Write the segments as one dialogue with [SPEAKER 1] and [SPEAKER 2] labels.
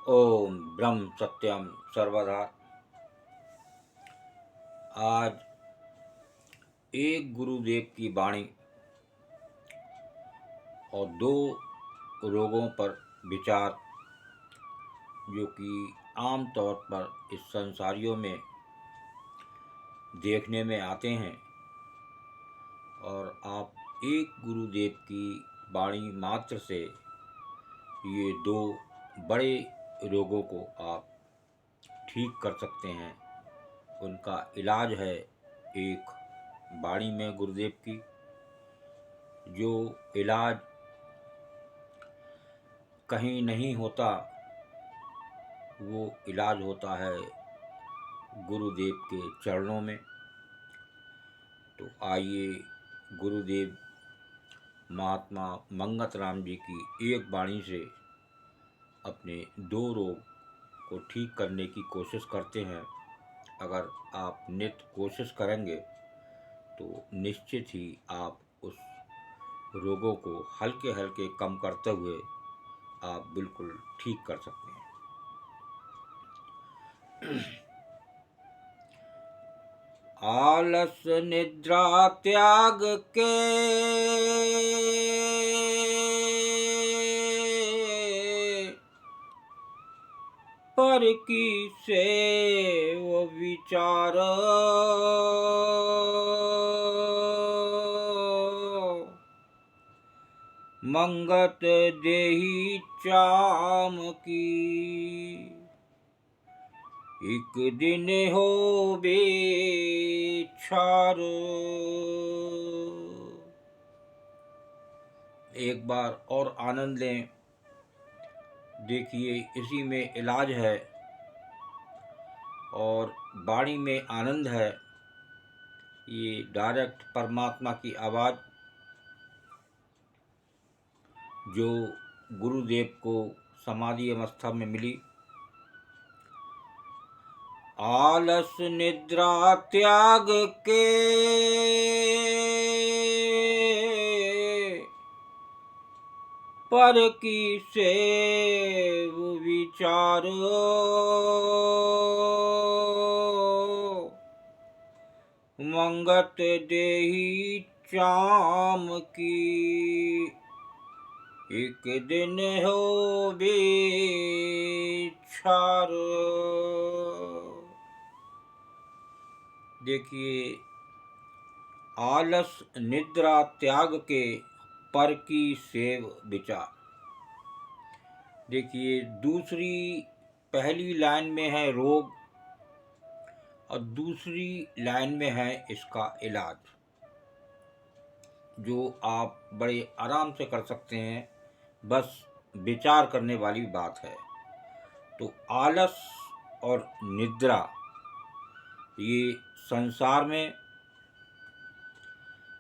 [SPEAKER 1] ओम ब्रह्म सत्यम सर्वदा। आज एक गुरुदेव की वाणी और दो रोगों पर विचार, जो कि आम तौर पर इस संसारियों में देखने में आते हैं, और आप एक गुरुदेव की वाणी मात्र से ये दो बड़े रोगों को आप ठीक कर सकते हैं। उनका इलाज है एक वाणी में गुरुदेव की, जो इलाज कहीं नहीं होता, वो इलाज होता है गुरुदेव के चरणों में। तो आइए गुरुदेव महात्मा मंगत राम जी की एक वाणी से अपने दो रोग को ठीक करने की कोशिश करते हैं। अगर आप नित्य कोशिश करेंगे तो निश्चित ही आप उस रोगों को हल्के हल्के कम करते हुए आप बिल्कुल ठीक कर सकते हैं। आलस निद्रा त्याग के पर की सेव विचार, मंगत देहि चाम की, एक दिन हो बेछार। एक बार और आनंद लें। देखिए, इसी में इलाज है और वाणी में आनंद है। ये डायरेक्ट परमात्मा की आवाज़ जो गुरुदेव को समाधि अवस्था में मिली। आलस निद्रा त्याग के पर की सेव विचार, मंगत देहि चाम की, एक दिन हो बेछार। देखिए, आलस निद्रा त्याग के पर की सेव विचार। देखिए, दूसरी पहली लाइन में है रोग और दूसरी लाइन में है इसका इलाज, जो आप बड़े आराम से कर सकते हैं। बस विचार करने वाली बात है। तो आलस और निद्रा, ये संसार में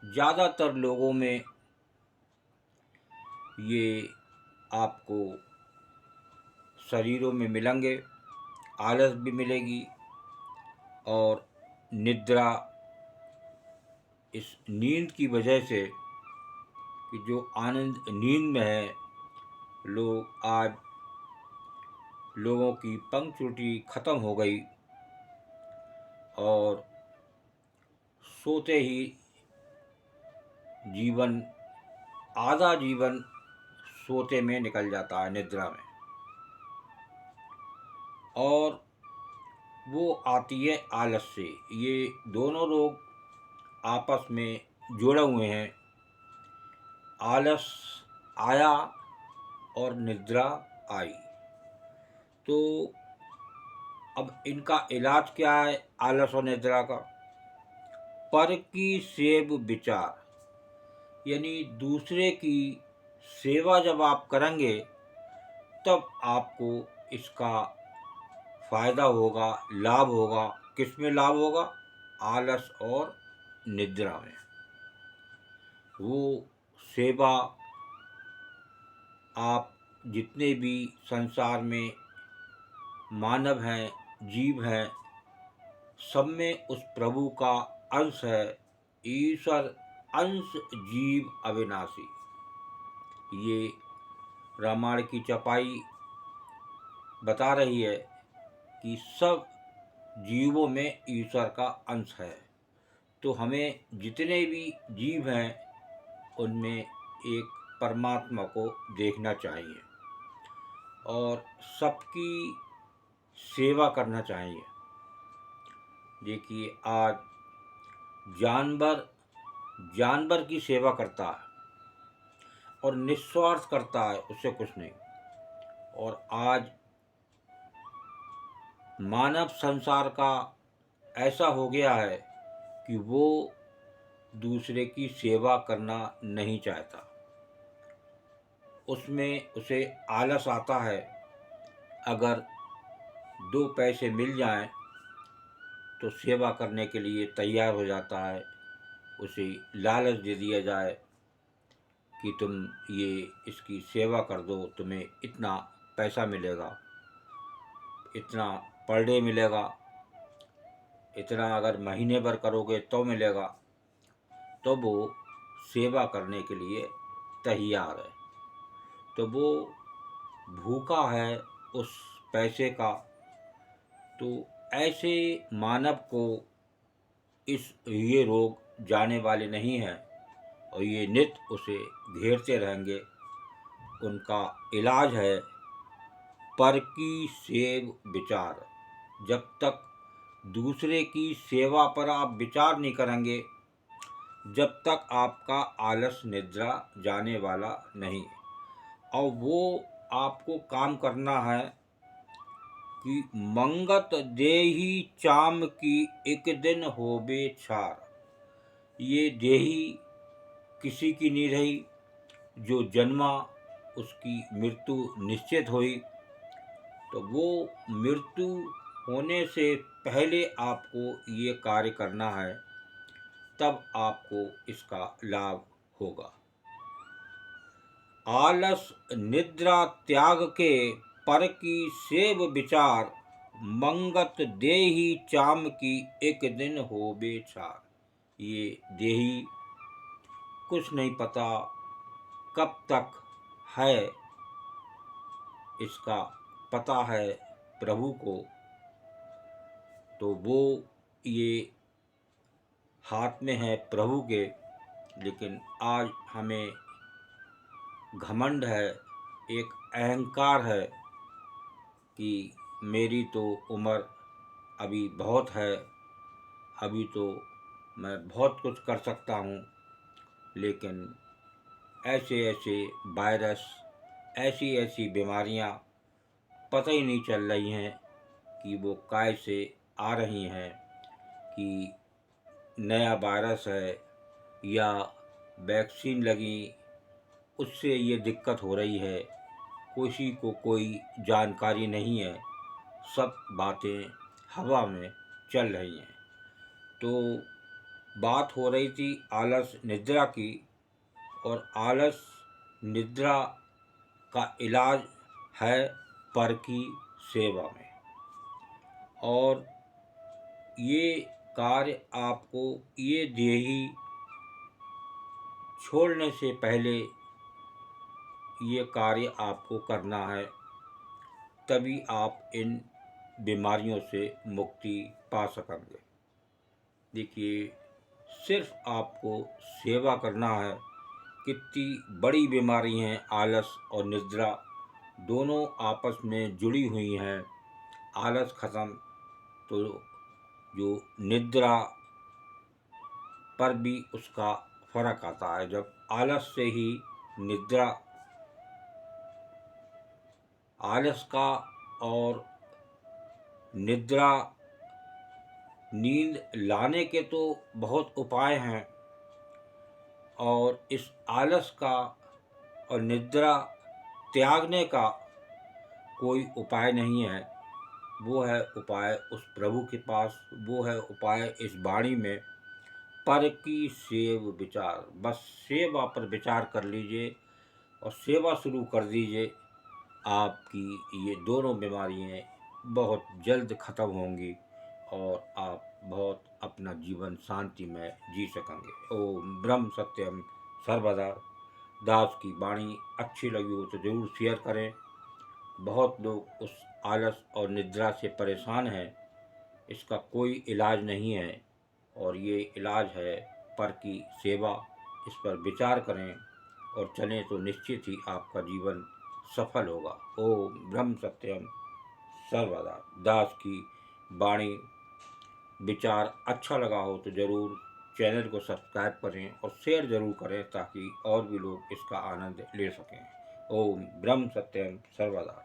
[SPEAKER 1] ज़्यादातर लोगों में ये आपको शरीरों में मिलेंगे। आलस भी मिलेगी और निद्रा, इस नींद की वजह से कि जो आनंद नींद में है, आज लोगों की पंक्चुअलिटी ख़त्म हो गई और सोते ही जीवन, आधा जीवन सोते में निकल जाता है, निद्रा में। और वो आती है आलस से। ये दोनों रोग आपस में जुड़े हुए हैं। आलस आया और निद्रा आई। तो अब इनका इलाज क्या है आलस और निद्रा का? पर की सेव विचार, यानी दूसरे की सेवा जब आप करेंगे तब आपको इसका फायदा होगा, लाभ होगा। किस में लाभ होगा? आलस और निद्रा में। वो सेवा आप जितने भी संसार में मानव हैं, जीव हैं, सब में उस प्रभु का अंश है। ईश्वर अंश जीव अविनाशी। ये रामायण की चपाई बता रही है कि सब जीवों में ईश्वर का अंश है। तो हमें जितने भी जीव हैं उनमें एक परमात्मा को देखना चाहिए और सबकी सेवा करना चाहिए। देखिए, आज जानवर जानवर की सेवा करता है और निस्वार्थ करता है, उससे कुछ नहीं। और आज मानव संसार का ऐसा हो गया है कि वो दूसरे की सेवा करना नहीं चाहता। उसमें उसे आलस आता है। अगर 2 पैसे मिल जाएं तो सेवा करने के लिए तैयार हो जाता है। उसे लालच दे दिया जाए कि तुम ये इसकी सेवा कर दो, तुम्हें इतना पैसा मिलेगा, इतना पर डे मिलेगा, इतना अगर महीने भर करोगे तो मिलेगा। तो वो सेवा करने के लिए तैयार है। तो वो भूखा है उस पैसे का। तो ऐसे मानव को ये रोग जाने वाले नहीं हैं और ये नित्य उसे घेरते रहेंगे। उनका इलाज है पर की सेव विचार। जब तक दूसरे की सेवा पर आप विचार नहीं करेंगे, जब तक आपका आलस निद्रा जाने वाला नहीं। और वो आपको काम करना है कि मंगत देही चाम की एक दिन होबे छार। ये देही किसी की नहीं रही, जो जन्मा उसकी मृत्यु निश्चित हुई। तो वो मृत्यु होने से पहले आपको ये कार्य करना है, तब आपको इसका लाभ होगा। आलस निद्रा त्याग के पर की सेव विचार, मंगत देही चाम की एक दिन होबे छार। ये देही कुछ नहीं पता कब तक है, इसका पता है प्रभु को। तो वो ये हाथ में है प्रभु के। लेकिन आज हमें घमंड है, एक अहंकार है कि मेरी तो उम्र अभी बहुत है, अभी तो मैं बहुत कुछ कर सकता हूँ। लेकिन ऐसे ऐसे वायरस, ऐसी ऐसी बीमारियाँ पता ही नहीं चल रही हैं कि वो काय से आ रही हैं, कि नया वायरस है या वैक्सीन लगी उससे ये दिक्कत हो रही है। किसी को कोई जानकारी नहीं है, सब बातें हवा में चल रही हैं। तो बात हो रही थी आलस निद्रा की, और आलस निद्रा का इलाज है पर की सेवा में। और ये कार्य आपको ये देही छोड़ने से पहले ये कार्य आपको करना है, तभी आप इन बीमारियों से मुक्ति पा सकेंगे। देखिए, सिर्फ आपको सेवा करना है। कितनी बड़ी बीमारी हैं आलस और निद्रा, दोनों आपस में जुड़ी हुई हैं। आलस खत्म तो जो निद्रा पर भी उसका फर्क आता है। जब आलस से ही निद्रा, आलस का और निद्रा, नींद लाने के तो बहुत उपाय हैं, और इस आलस का और निद्रा त्यागने का कोई उपाय नहीं है। वो है उपाय उस प्रभु के पास, वो है उपाय इस वाणी में, पर की सेव विचार। बस सेवा पर विचार कर लीजिए और सेवा शुरू कर दीजिए। आपकी ये दोनों बीमारियाँ बहुत जल्द ख़त्म होंगी और आप बहुत अपना जीवन शांति में जी सकेंगे। ओम ब्रह्म सत्यम सर्वदा। दास की वाणी अच्छी लगी हो तो ज़रूर शेयर करें। बहुत लोग उस आलस और निद्रा से परेशान हैं। इसका कोई इलाज नहीं है और ये इलाज है पर की सेवा। इस पर विचार करें और चलें तो निश्चित ही आपका जीवन सफल होगा। ओम ब्रह्म सत्यम सर्वदा दास की वाणी विचार अच्छा लगा हो तो ज़रूर चैनल को सब्सक्राइब करें और शेयर ज़रूर करें ताकि और भी लोग इसका आनंद ले सकें। ओम ब्रह्म सत्यम सर्वदा।